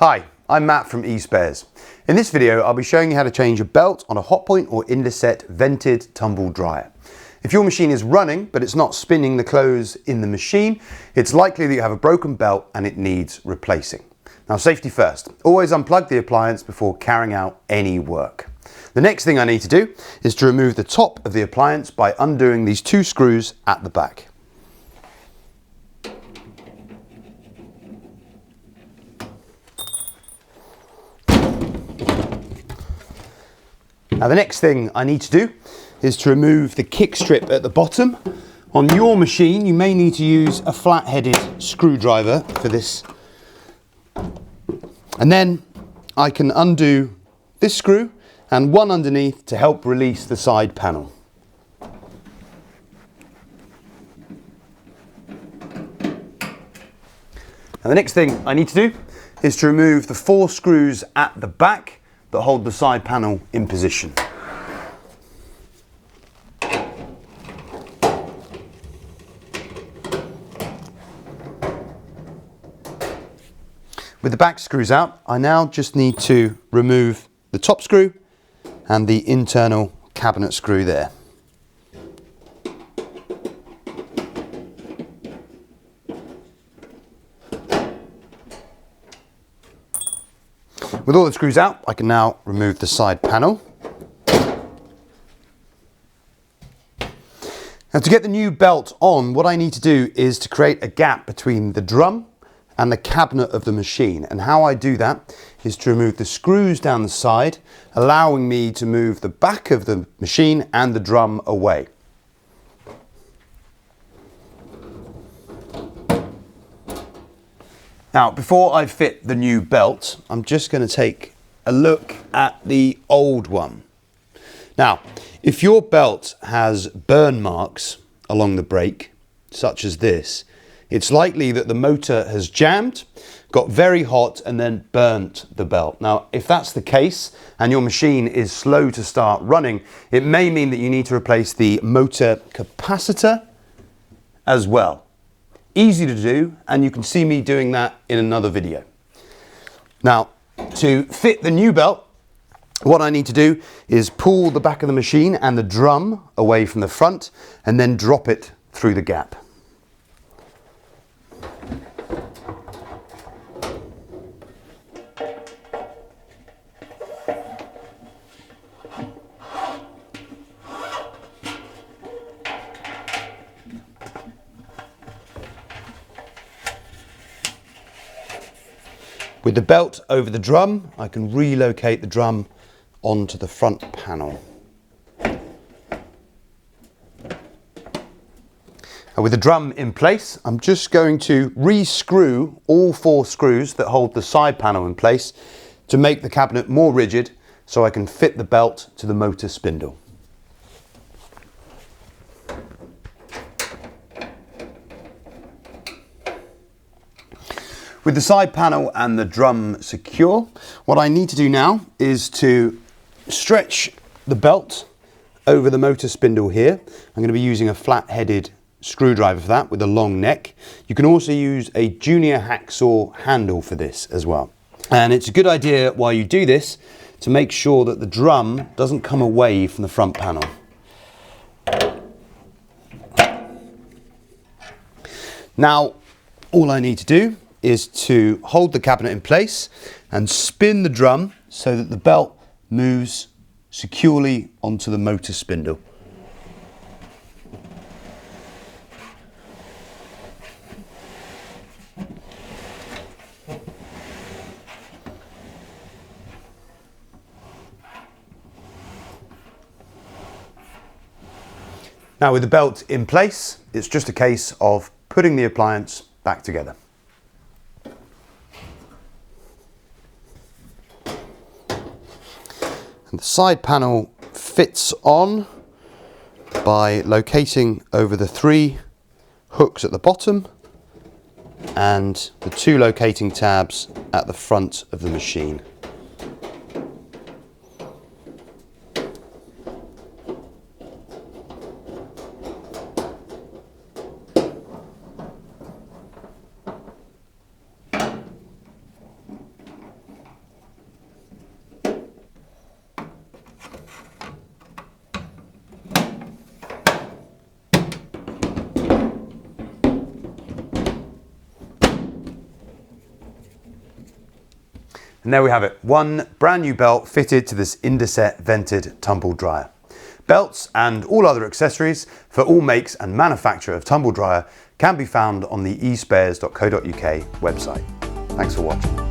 Hi, I'm Matt from eSpares. In this video, I'll be showing you how to change a belt on a Hotpoint or Indesit vented tumble dryer. If your machine is running, but it's not spinning the clothes in the machine, it's likely that you have a broken belt and it needs replacing. Now, safety first. Always unplug the appliance before carrying out any work. The next thing I need to do is to remove the top of the appliance by undoing these two screws at the back. Now the next thing I need to do is to remove the kick strip at the bottom. On your machine you may need to use a flat-headed screwdriver for this. And then I can undo this screw and one underneath to help release the side panel. Now the next thing I need to do is to remove the 4 screws at the back that hold the side panel in position. With the back screws out, I now just need to remove the top screw and the internal cabinet screw there. With all the screws out, I can now remove the side panel. Now to get the new belt on, what I need to do is to create a gap between the drum and the cabinet of the machine. And how I do that is to remove the screws down the side, allowing me to move the back of the machine and the drum away. Now, before I fit the new belt, I'm just going to take a look at the old one. Now, if your belt has burn marks along the brake, such as this, it's likely that the motor has jammed, got very hot, and then burnt the belt. Now, if that's the case, and your machine is slow to start running, it may mean that you need to replace the motor capacitor as well. Easy to do, and you can see me doing that in another video. Now, to fit the new belt, what I need to do is pull the back of the machine and the drum away from the front and then drop it through the gap. With the belt over the drum, I can relocate the drum onto the front panel. And with the drum in place, I'm just going to re-screw all 4 screws that hold the side panel in place to make the cabinet more rigid so I can fit the belt to the motor spindle. With the side panel and the drum secure, what I need to do now is to stretch the belt over the motor spindle here. I'm going to be using a flat-headed screwdriver for that with a long neck. You can also use a junior hacksaw handle for this as well. And it's a good idea while you do this to make sure that the drum doesn't come away from the front panel. Now, all I need to do is to hold the cabinet in place and spin the drum so that the belt moves securely onto the motor spindle. Now with the belt in place, it's just a case of putting the appliance back together. And the side panel fits on by locating over the 3 hooks at the bottom and the 2 locating tabs at the front of the machine. And there we have it, one brand new belt fitted to this Indesit vented tumble dryer. Belts and all other accessories for all makes and manufacture of tumble dryer can be found on the eSpares.co.uk website. Thanks for watching.